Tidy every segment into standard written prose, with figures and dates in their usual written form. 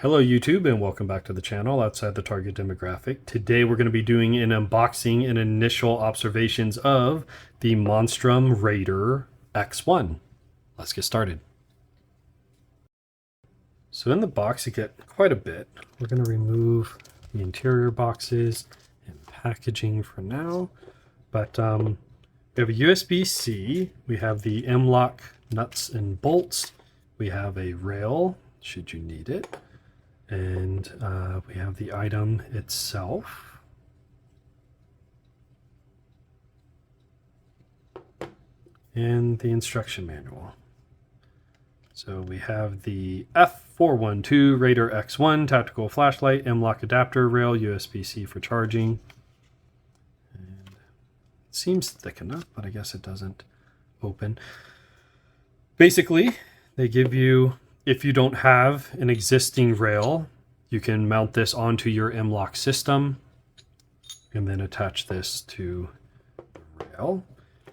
Hello YouTube and welcome back to the channel outside the target demographic. Today we're going to be doing an unboxing and initial observations of the Monstrum Raider X1. Let's get started. So in the box you get quite a bit. We're going to remove the interior boxes and packaging for now. But we have a USB-C, we have the M-lock nuts and bolts, we have a rail should you need it. And we have the item itself. And the instruction manual. So we have the F412 Raider X1 tactical flashlight, M-lock adapter, rail, USB-C for charging. And it seems thick enough, but I guess it doesn't open. Basically, they give you, if you don't have an existing rail, you can mount this onto your M-lock system and then attach this to the rail.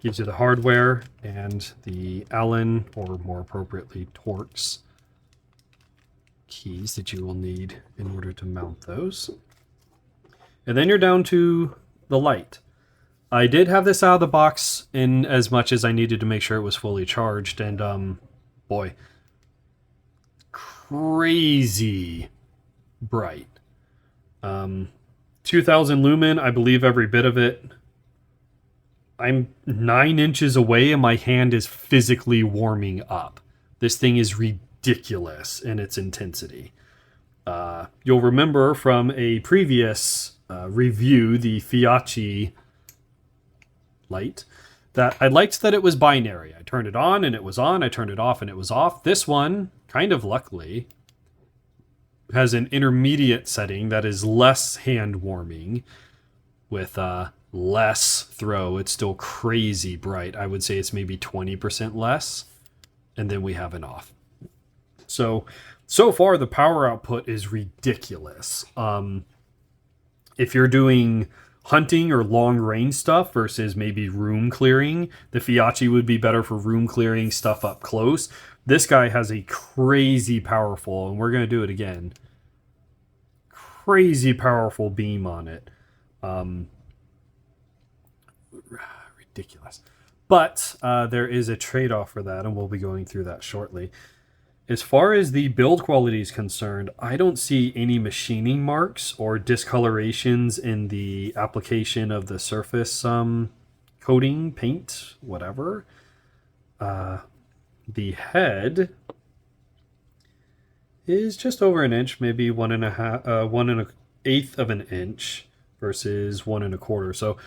Gives you the hardware and the Allen, or more appropriately Torx, keys that you will need in order to mount those. And then you're down to the light. I did have this out of the box in as much as I needed to make sure it was fully charged, and boy, crazy bright. 2000 lumen, I believe every bit of it. I'm 9 inches away and my hand is physically warming up. This thing is ridiculous in its intensity. You'll remember from a previous review, the Fiachi light, that I liked that it was binary. I turned it on and it was on, I turned it off and it was off. This one, kind of luckily, has an intermediate setting that is less hand warming with less throw. It's still crazy bright. I would say it's maybe 20% less. And then we have an off. So far the power output is ridiculous. If you're doing hunting or long range stuff versus maybe room clearing, the Fiachi would be better for room clearing stuff up close. This guy has a crazy powerful, and we're going to do it again, crazy powerful beam on it. Ridiculous. But there is a trade-off for that, and we'll be going through that shortly. As far as the build quality is concerned, I don't see any machining marks or discolorations in the application of the surface coating, paint, whatever. The head is just over an inch, maybe 1.1/8 of an inch versus 1.25. So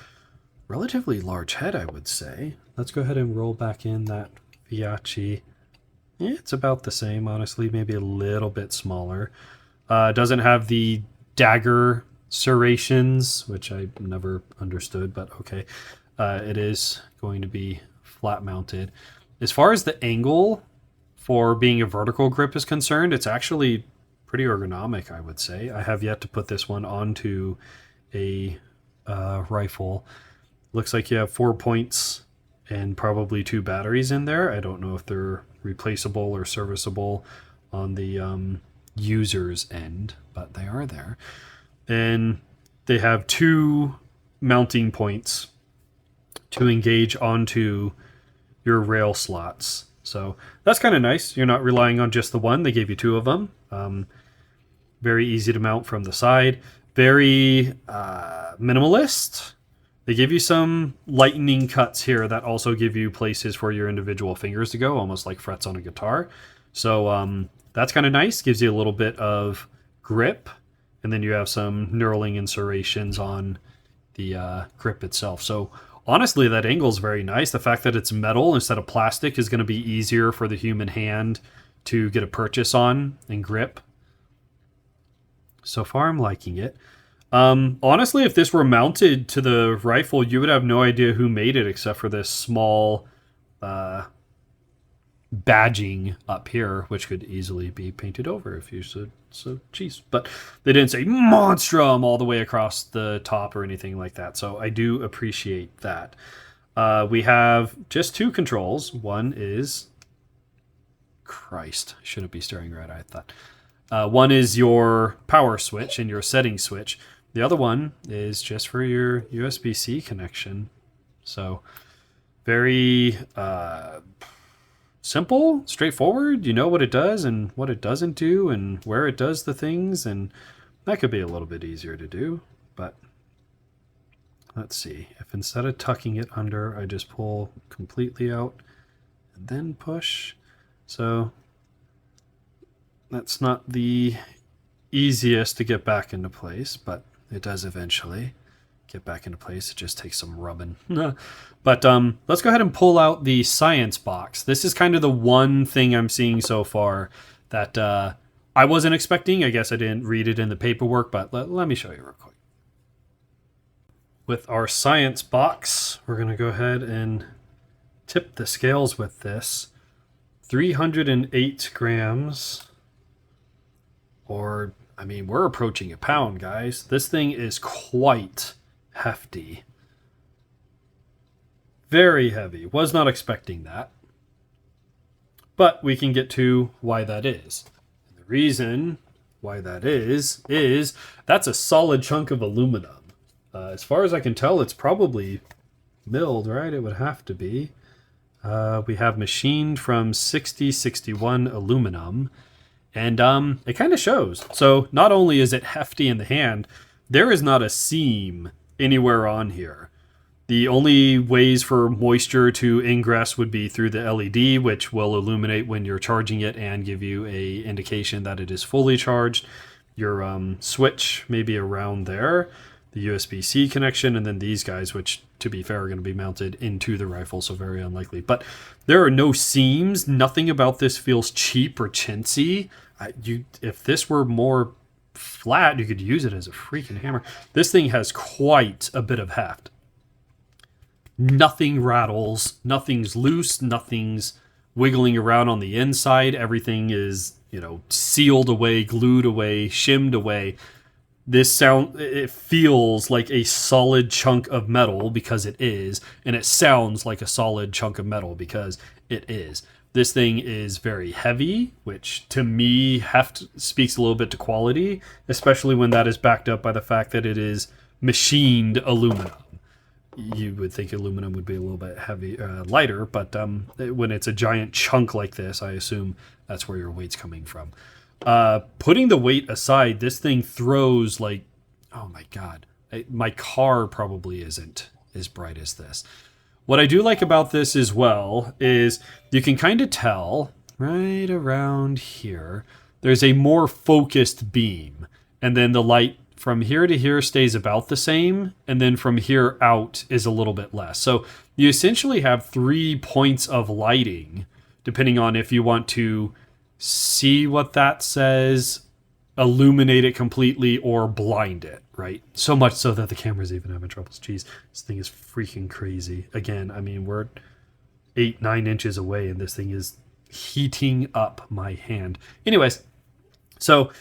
relatively large head, I would say. Let's go ahead and roll back in that Fiachi. Yeah, it's about the same, honestly, maybe a little bit smaller. Doesn't have the dagger serrations, which I never understood, but okay. It is going to be flat mounted. As far as the angle for being a vertical grip is concerned, it's actually pretty ergonomic, I would say. I have yet to put this one onto a rifle. Looks like you have 4 points and probably 2 batteries in there. I don't know if they're replaceable or serviceable on the user's end, but they are there. And they have 2 mounting points to engage onto your rail slots. So that's kind of nice. You're not relying on just the one. They gave you 2 of them. Very easy to mount from the side. Very minimalist. They give you some lightning cuts here that also give you places for your individual fingers to go, almost like frets on a guitar. So that's kind of nice. Gives you a little bit of grip. And then you have some knurling and serrations on the grip itself. So honestly, that angle is very nice. The fact that it's metal instead of plastic is going to be easier for the human hand to get a purchase on and grip. So far, I'm liking it. Honestly, if this were mounted to the rifle, you would have no idea who made it except for this small badging up here, which could easily be painted over if you so choose. But they didn't say Monstrum all the way across the top or anything like that, so I do appreciate that. We have just 2 controls. One is... Christ, I shouldn't be staring right at that. One is your power switch and your setting switch. The other one is just for your USB-C connection. So very simple, straightforward. You know what it does and what it doesn't do and where it does the things. And that could be a little bit easier to do. But let's see. If instead of tucking it under, I just pull completely out and then push. So that's not the easiest to get back into place, but it does eventually get back into place. It just takes some rubbing. But let's go ahead and pull out the science box. This is kind of the one thing I'm seeing so far that I wasn't expecting. I guess I didn't read it in the paperwork, but let me show you real quick. With our science box, we're going to go ahead and tip the scales with this. 308 grams. Or, I mean, we're approaching a pound, guys. This thing is quite hefty. Very heavy. Was not expecting that. But we can get to why that is. And the reason why that is that's a solid chunk of aluminum. As far as I can tell, it's probably milled, right? It would have to be. We have machined from 6061 aluminum. And it kind of shows. So not only is it hefty in the hand, there is not a seam anywhere on here. The only ways for moisture to ingress would be through the LED, which will illuminate when you're charging it and give you a indication that it is fully charged. Your switch maybe around there, the USB-C connection, and then these guys, which to be fair are going to be mounted into the rifle, so very unlikely. But there are no seams. Nothing about this feels cheap or chintzy. If this were more flat, you could use it as a freaking hammer. This thing has quite a bit of heft. Nothing rattles, nothing's loose, nothing's wiggling around on the inside. Everything is, sealed away, glued away, shimmed away. It feels like a solid chunk of metal because it is, and it sounds like a solid chunk of metal because it is. This thing is very heavy, which to me, heft speaks a little bit to quality, especially when that is backed up by the fact that it is machined aluminum. You would think aluminum would be a little bit lighter, but when it's a giant chunk like this, I assume that's where your weight's coming from. Putting the weight aside, this thing throws like, oh my God, my car probably isn't as bright as this. What I do like about this as well is you can kind of tell right around here, there's a more focused beam, and then the light from here to here stays about the same, and then from here out is a little bit less. So you essentially have 3 points of lighting, depending on if you want to see what that says, illuminate it completely, or blind it, right? So much so that the camera's even having troubles. Jeez, this thing is freaking crazy. Again, I mean, we're 8-9 inches away, and this thing is heating up my hand. Anyways, so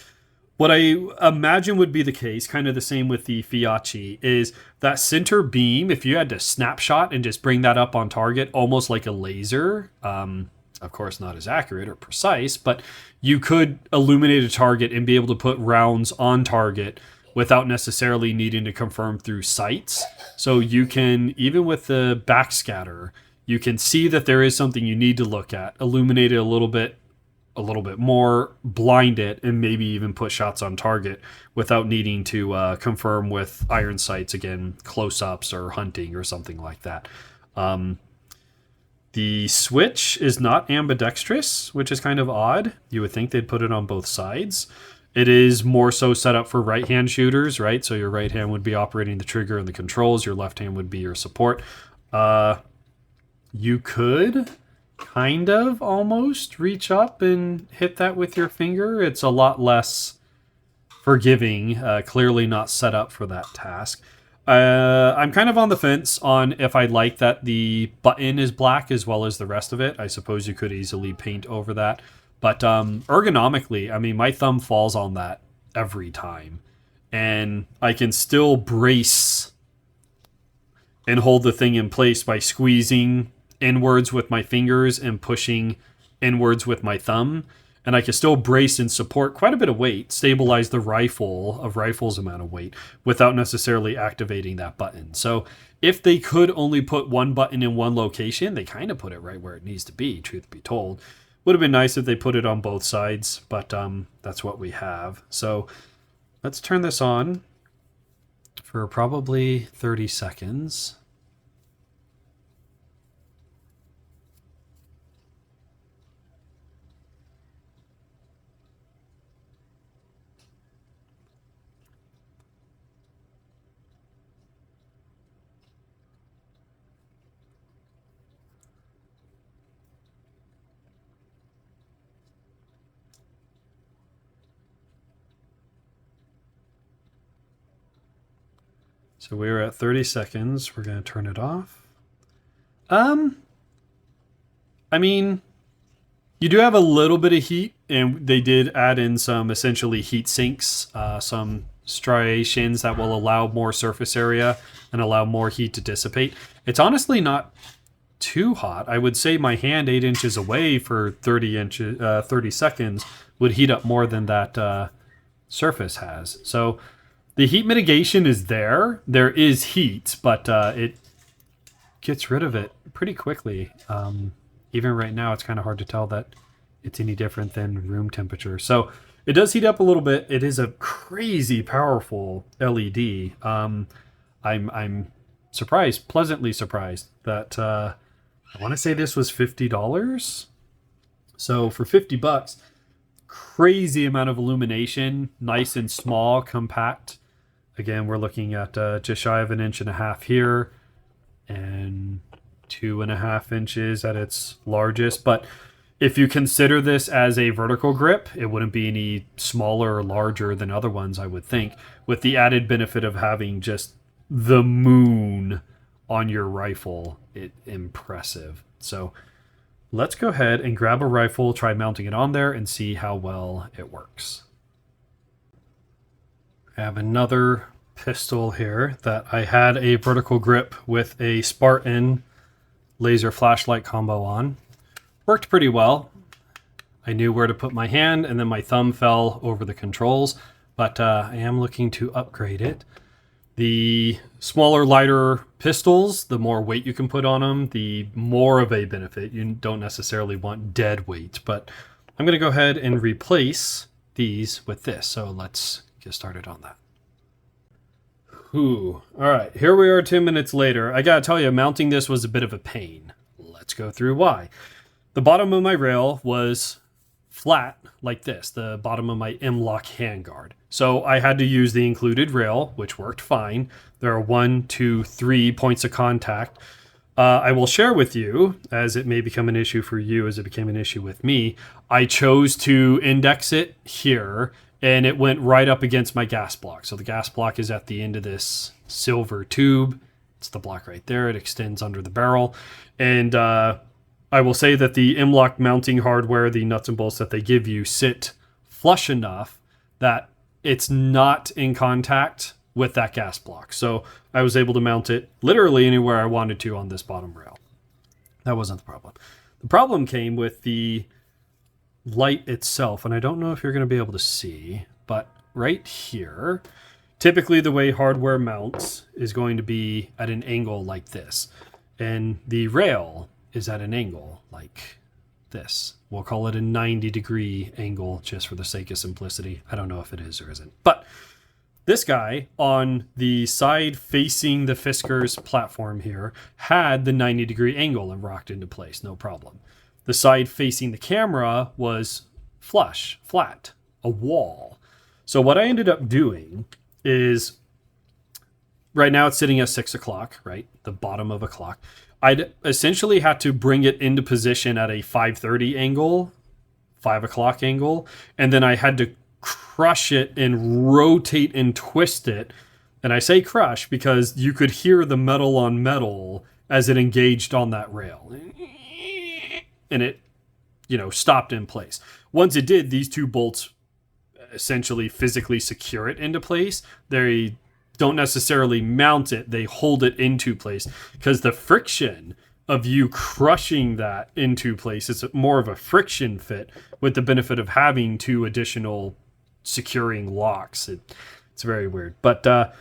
what I imagine would be the case, kind of the same with the Fiachi, is that center beam, if you had to snapshot and just bring that up on target, almost like a laser, of course not as accurate or precise, but you could illuminate a target and be able to put rounds on target without necessarily needing to confirm through sights. So you can, even with the backscatter, you can see that there is something you need to look at, illuminate it a little bit more, blind it, and maybe even put shots on target without needing to confirm with iron sights, again, close-ups or hunting or something like that. The switch is not ambidextrous, which is kind of odd. You would think they'd put it on both sides. It is more so set up for right-hand shooters, right? So your right hand would be operating the trigger and the controls. Your left hand would be your support. You could kind of almost reach up and hit that with your finger. It's a lot less forgiving, clearly not set up for that task. I'm kind of on the fence on if I like that the button is black as well as the rest of it. I suppose you could easily paint over that. But ergonomically, I mean, my thumb falls on that every time. And I can still brace and hold the thing in place by squeezing inwards with my fingers and pushing inwards with my thumb. and I can still brace and support quite a bit of weight, stabilize the rifle's amount of weight without necessarily activating that button. So if they could only put one button in one location, they kind of put it right where it needs to be, truth be told. Would have been nice if they put it on both sides, but that's what we have. So let's turn this on for probably 30 seconds. So we're at 30 seconds. We're going to turn it off. I mean, you do have a little bit of heat, and they did add in some essentially heat sinks, some striations that will allow more surface area and allow more heat to dissipate. It's honestly not too hot. I would say my hand 8 inches away for 30 seconds would heat up more than that surface has. So the heat mitigation is there. There is heat, but it gets rid of it pretty quickly. Even right now, it's kind of hard to tell that it's any different than room temperature. So it does heat up a little bit. It is a crazy powerful LED. I'm surprised, pleasantly surprised that I want to say this was $50. So for $50, crazy amount of illumination, nice and small, compact. Again, we're looking at just shy of 1.5 inches here and 2.5 inches at its largest. But if you consider this as a vertical grip, it wouldn't be any smaller or larger than other ones, I would think, with the added benefit of having just the moon on your rifle. Impressive. So let's go ahead and grab a rifle, try mounting it on there, and see how well it works. I have another pistol here that I had a vertical grip with a Spartan laser flashlight combo on. Worked pretty well. I knew where to put my hand, and then my thumb fell over the controls, but I am looking to upgrade it. The smaller, lighter pistols, the more weight you can put on them, the more of a benefit. You don't necessarily want dead weight, but I'm going to go ahead and replace these with this. So let's get started on that. All right, here we are 10 minutes later. I gotta tell you, mounting this was a bit of a pain. Let's go through why. The bottom of my rail was flat like this, the bottom of my M-LOK handguard. So I had to use the included rail, which worked fine. There are 1, 2, 3 points of contact. I will share with you, as it may become an issue for you as it became an issue with me, I chose to index it here, and it went right up against my gas block. So the gas block is at the end of this silver tube. It's the block right there. It extends under the barrel. And I will say that the M-LOK mounting hardware, the nuts and bolts that they give you, sit flush enough that it's not in contact with that gas block. So I was able to mount it literally anywhere I wanted to on this bottom rail. That wasn't the problem. The problem came with the light itself, and I don't know if you're going to be able to see, but right here, typically the way hardware mounts is going to be at an angle like this, and the rail is at an angle like this. We'll call it a 90-degree angle just for the sake of simplicity. I don't know if it is or isn't, but this guy on the side facing the Fisker's platform here had the 90-degree angle and rocked into place, no problem. The side facing the camera was flush, flat, a wall. So what I ended up doing is, right now it's sitting at 6 o'clock, right? The bottom of a clock. I'd essentially had to bring it into position at a 5:30 angle, 5 o'clock angle, and then I had to crush it and rotate and twist it. And I say crush because you could hear the metal on metal as it engaged on that rail. And it, stopped in place. Once it did, these two bolts essentially physically secure it into place. They don't necessarily mount it. They hold it into place because the friction of you crushing that into place. It's more of a friction fit with the benefit of having 2 additional securing locks. It's very weird. But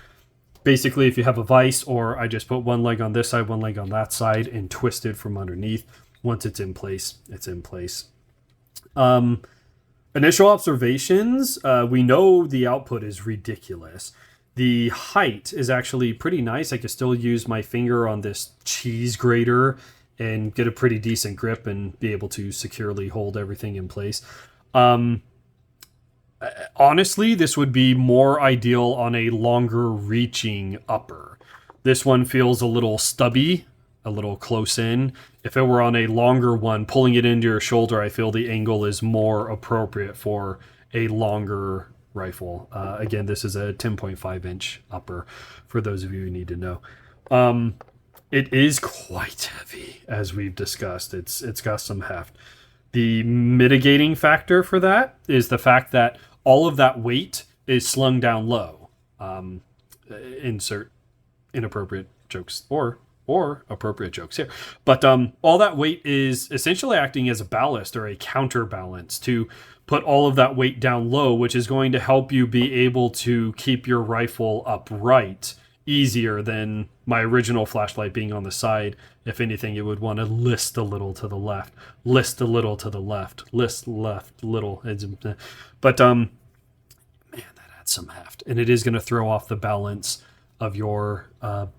basically, if you have a vise, or I just put one leg on this side, one leg on that side, and twist it from underneath, once it's in place, it's in place. Initial observations, we know the output is ridiculous. The height is actually pretty nice. I can still use my finger on this cheese grater and get a pretty decent grip and be able to securely hold everything in place. Honestly, this would be more ideal on a longer reaching upper. This one feels a little stubby, a little close in. If it were on a longer one, pulling it into your shoulder, I feel the angle is more appropriate for a longer rifle. Again, this is a 10.5 inch upper for those of you who need to know. It is quite heavy, as we've discussed. It's got some heft. The mitigating factor for that is the fact that all of that weight is slung down low. Insert inappropriate jokes or appropriate jokes here. But all that weight is essentially acting as a ballast or a counterbalance to put all of that weight down low, which is going to help you be able to keep your rifle upright easier than my original flashlight being on the side. If anything, it would want to list a little to the left, list a little to the left, list left, little. But man, that adds some heft, and it is going to throw off the balance of your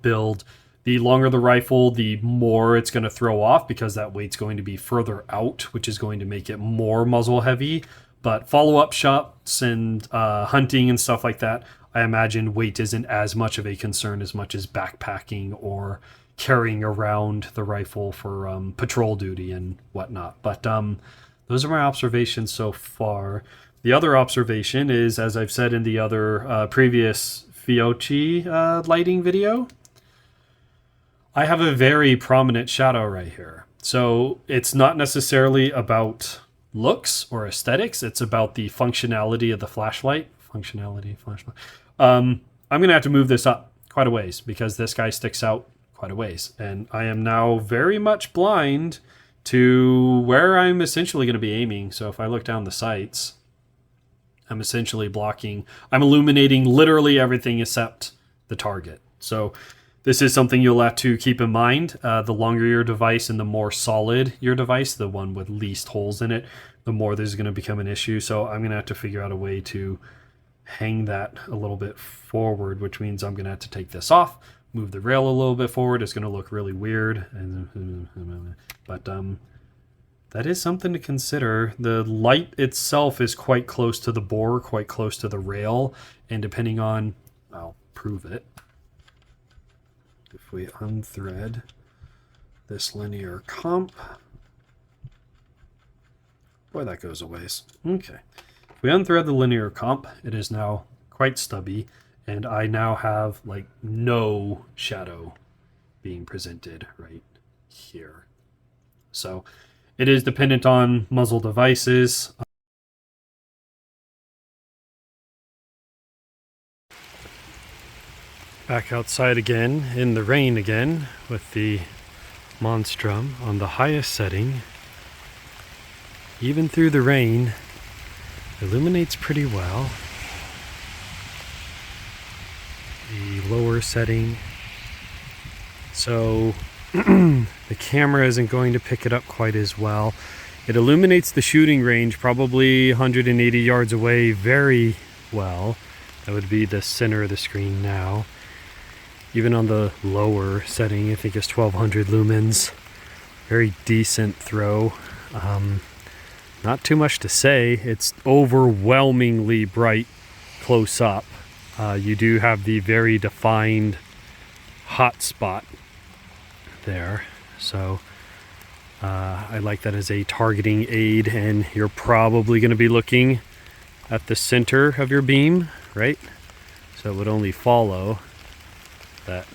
build. The longer the rifle, the more it's going to throw off because that weight's going to be further out, which is going to make it more muzzle heavy. But follow-up shots and hunting and stuff like that, I imagine weight isn't as much of a concern as much as backpacking or carrying around the rifle for patrol duty and whatnot. But those are my observations so far. The other observation is, as I've said in the other previous Fiocchi lighting video, I have a very prominent shadow right here. So it's not necessarily about looks or aesthetics. It's about the functionality of the flashlight. I'm going to have to move this up quite a ways because this guy sticks out quite a ways. And I am now very much blind to where I'm essentially going to be aiming. So if I look down the sights, I'm essentially blocking. I'm illuminating literally everything except the target. So this is something you'll have to keep in mind. The longer your device and the more solid your device, the one with least holes in it, the more this is going to become an issue. So I'm going to have to figure out a way to hang that a little bit forward, which means I'm going to have to take this off, move the rail a little bit forward. It's going to look really weird. But that is something to consider. The light itself is quite close to the bore, quite close to the rail. And depending on, I'll prove it. If we unthread this linear comp, boy, that goes a ways. Okay. If we unthread the linear comp, it is now quite stubby, and I now have like no shadow being presented right here. So it is dependent on muzzle devices. Back outside again, in the rain again, with the Monstrum on the highest setting. Even through the rain, illuminates pretty well. The lower setting, so the camera isn't going to pick it up quite as well. It illuminates the shooting range probably 180 yards away very well. That would be the center of the screen now. Even on the lower setting, I think it's 1200 lumens. Very decent throw. Not too much to say. It's overwhelmingly bright close up. You do have the very defined hot spot there. So I like that as a targeting aid, and you're probably going to be looking at the center of your beam, right? So it would only follow that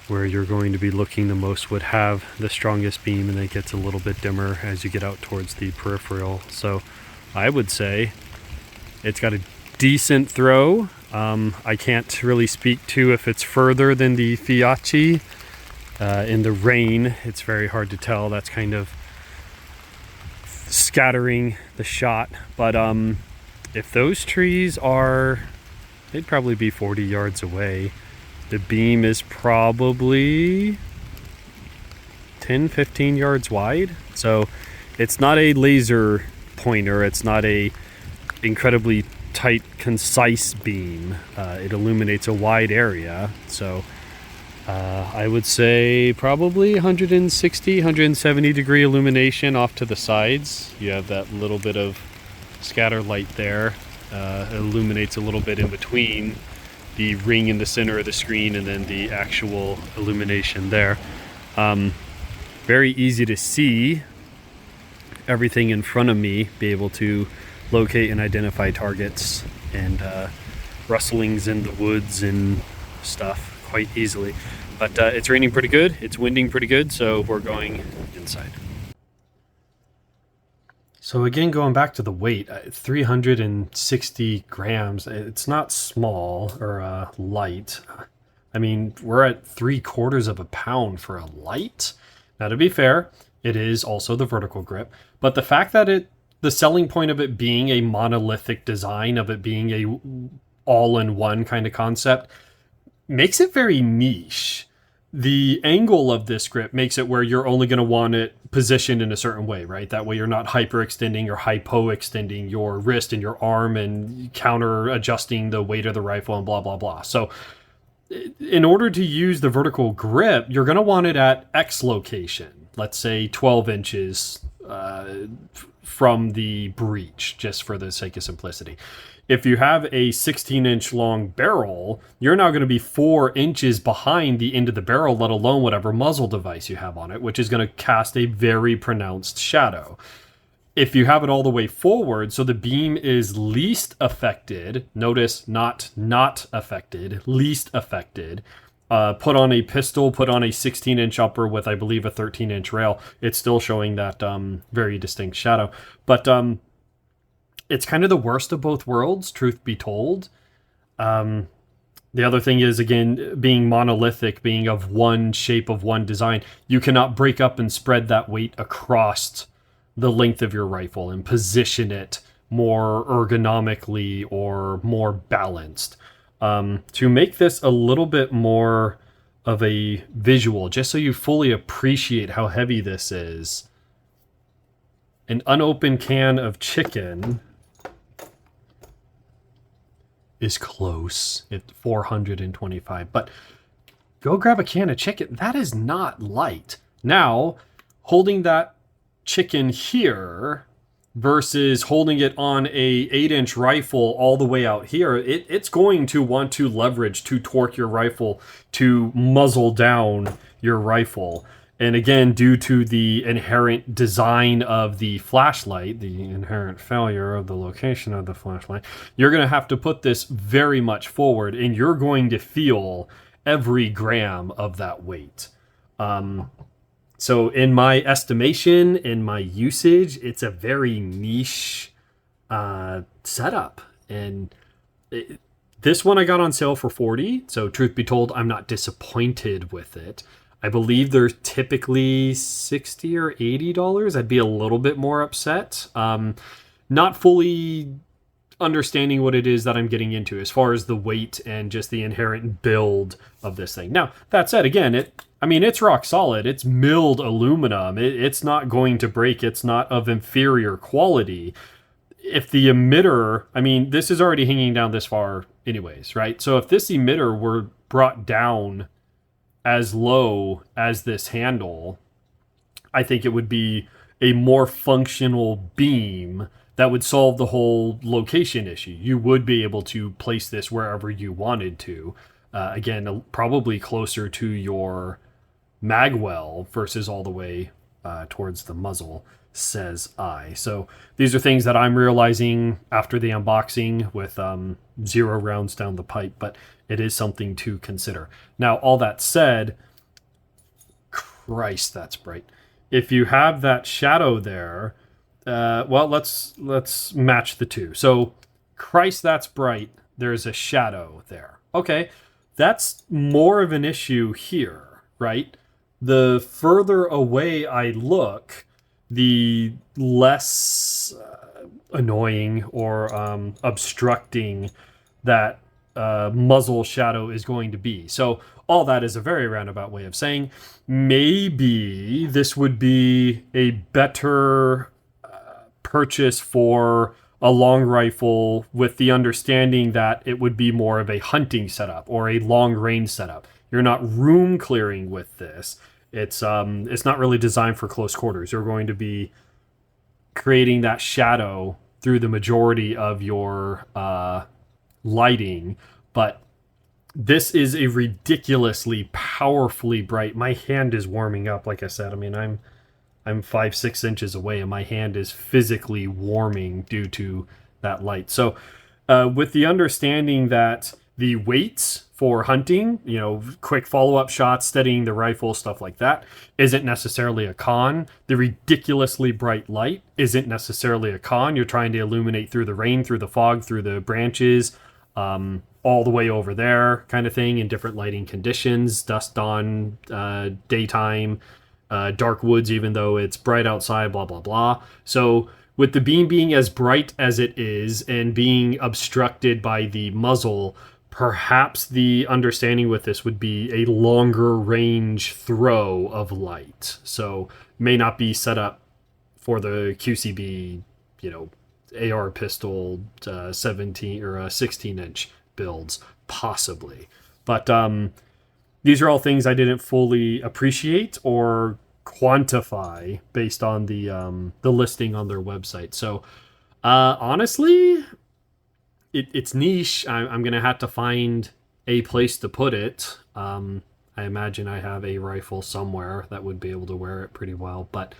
where you're going to be looking the most would have the strongest beam, and then it gets a little bit dimmer as you get out towards the peripheral. So I would say it's got a decent throw. I can't really speak to if it's further than the Fiocchi In the rain, it's very hard to tell. That's kind of scattering the shot. But if those trees are, they'd probably be 40 yards away. The beam is probably 10, 15 yards wide. So it's not a laser pointer. It's not a incredibly tight, concise beam. It illuminates a wide area. So I would say probably 160, 170 degree illumination off to the sides. You have that little bit of scatter light there. Illuminates a little bit in between the ring in the center of the screen and then the actual illumination there. Very easy to see everything in front of me, be able to locate and identify targets and rustlings in the woods and stuff quite easily. But it's raining pretty good, it's winding pretty good, so we're going inside. So again, going back to the weight, 360 grams, it's not small or light. I mean, we're at 3/4 of a pound for a light. Now, to be fair, it is also the vertical grip, but the fact that the selling point of it being a monolithic design, of it being a all-in-one kind of concept, makes it very niche. The angle of this grip makes it where you're only going to want it positioned in a certain way, right? That way you're not hyper-extending or hypo-extending your wrist and your arm and counter-adjusting the weight of the rifle and blah, blah, blah. So in order to use the vertical grip, you're going to want it at X location, let's say 12 inches from the breech, just for the sake of simplicity. If you have a 16-inch long barrel, you're now going to be 4 inches behind the end of the barrel, let alone whatever muzzle device you have on it, which is going to cast a very pronounced shadow. If you have it all the way forward, so the beam is least affected, notice not affected, least affected, put on a pistol, put on a 16-inch upper with, I believe, a 13-inch rail, it's still showing that very distinct shadow. But it's kind of the worst of both worlds, truth be told. The other thing is, again, being monolithic, being of one shape, of one design, you cannot break up and spread that weight across the length of your rifle and position it more ergonomically or more balanced. To make this a little bit more of a visual, just so you fully appreciate how heavy this is, an unopened can of chicken is close at 425, but go grab a can of chicken. That is not light. Now, holding that chicken here versus holding it on a 8-inch rifle all the way out here, it's going to want to leverage to torque your rifle, to muzzle down your rifle. And again, due to the inherent design of the flashlight, the inherent failure of the location of the flashlight, you're going to have to put this very much forward, and you're going to feel every gram of that weight. So in my estimation, in my usage, it's a very niche setup. And this one I got on sale for $40. So truth be told, I'm not disappointed with it. I believe they're typically $60 or $80. I'd be a little bit more upset. Not fully understanding what it is that I'm getting into as far as the weight and just the inherent build of this thing. Now, that said, again, it's rock solid. It's milled aluminum. It's not going to break. It's not of inferior quality. If the emitter, this is already hanging down this far anyways, right? So if this emitter were brought down as low as this handle, I think it would be a more functional beam that would solve the whole location issue. You would be able to place this wherever you wanted to. Again, probably closer to your magwell versus all the way towards the muzzle, says I. So these are things that I'm realizing after the unboxing with 0 rounds down the pipe, but it is something to consider. Now, all that said, Christ, that's bright. If you have that shadow there, well, let's match the two. So, Christ, that's bright. There's a shadow there. Okay, that's more of an issue here, right? the further away I look, the less annoying or obstructing that muzzle shadow is going to be. So all that is a very roundabout way of saying maybe this would be a better purchase for a long rifle, with the understanding that it would be more of a hunting setup or a long range setup. You're not room clearing with this. It's not really designed for close quarters. You're going to be creating that shadow through the majority of your lighting, but this is a ridiculously powerfully bright. My hand is warming up, like I said. I mean, I'm 5-6 inches away, and my hand is physically warming due to that light. So, with the understanding that the weights for hunting, quick follow-up shots, steadying the rifle, stuff like that, isn't necessarily a con. The ridiculously bright light isn't necessarily a con. You're trying to illuminate through the rain, through the fog, through the branches, all the way over there, kind of thing, in different lighting conditions, dusk, dawn, daytime, dark woods, even though it's bright outside, blah, blah, blah. So with the beam being as bright as it is and being obstructed by the muzzle, perhaps the understanding with this would be a longer range throw of light. So may not be set up for the QCB, AR pistol 17 or 16-inch builds, possibly. But these are all things I didn't fully appreciate or quantify based on the listing on their website. So honestly, it's niche. I'm gonna have to find a place to put it. I imagine I have a rifle somewhere that would be able to wear it pretty well, but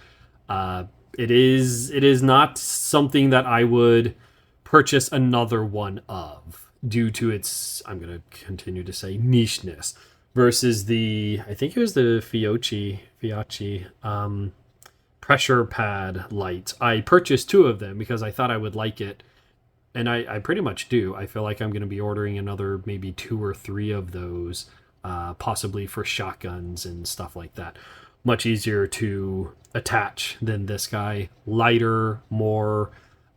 it is not something that I would purchase another one of, due to its, I'm going to continue to say, nicheness, versus I think it was the Fiocchi pressure pad light. I purchased 2 of them because I thought I would like it, and I pretty much do. I feel like I'm going to be ordering another maybe 2 or 3 of those, possibly for shotguns and stuff like that. Much easier to attach than this guy. Lighter, more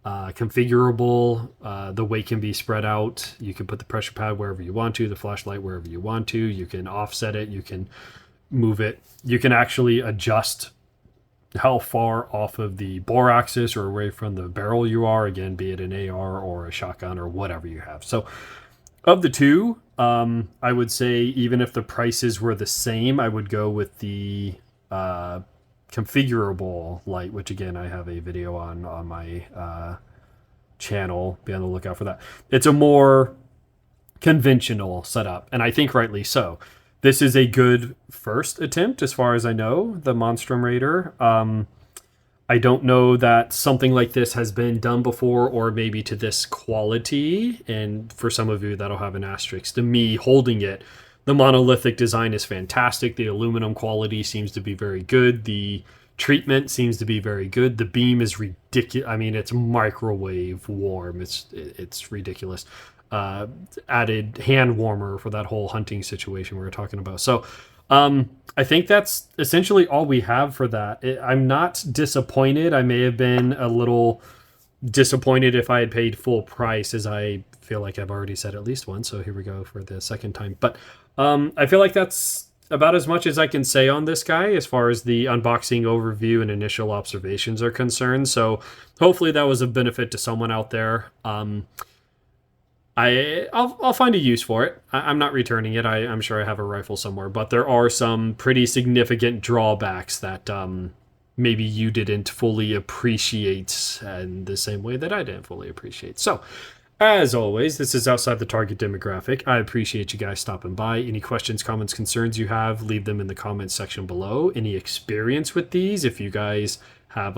configurable. The weight can be spread out. You can put the pressure pad wherever you want to, the flashlight wherever you want to. You can offset it. You can move it. You can actually adjust how far off of the bore axis or away from the barrel you are, again, be it an AR or a shotgun or whatever you have. So of the 2, I would say even if the prices were the same, I would go with the configurable light, which again I have a video on my channel. Be on the lookout for that. It's a more conventional setup, and I think rightly so. This is a good first attempt, as far as I know, the Monstrum Raider. I don't know that something like this has been done before, or maybe to this quality, and for some of you that'll have an asterisk. To me, holding it, the monolithic design is fantastic. The aluminum quality seems to be very good. The treatment seems to be very good. The beam is ridiculous. I mean, it's microwave warm. It's ridiculous. Added hand warmer for that whole hunting situation we were talking about. So I think that's essentially all we have for that. I'm not disappointed. I may have been a little disappointed if I had paid full price, as I feel like I've already said at least once. So here we go for the second time. But I feel like that's about as much as I can say on this guy as far as the unboxing overview and initial observations are concerned. So hopefully that was a benefit to someone out there. I'll find a use for it. I'm not returning it. I'm sure I have a rifle somewhere, but there are some pretty significant drawbacks that maybe you didn't fully appreciate in the same way that I didn't fully appreciate. So, as always, this is outside the target demographic. I appreciate you guys stopping by. Any questions, comments, concerns you have, leave them in the comments section below. Any experience with these, if you guys have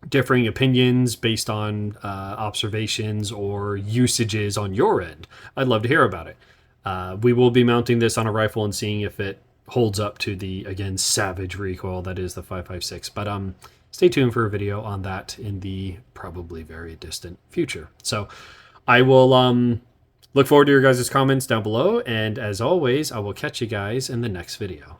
differing opinions based on observations or usages on your end, I'd love to hear about it. We will be mounting this on a rifle and seeing if it holds up to the, again, savage recoil that is the 5.56. But stay tuned for a video on that in the probably very distant future. So I will look forward to your guys' comments down below, and as always, I will catch you guys in the next video.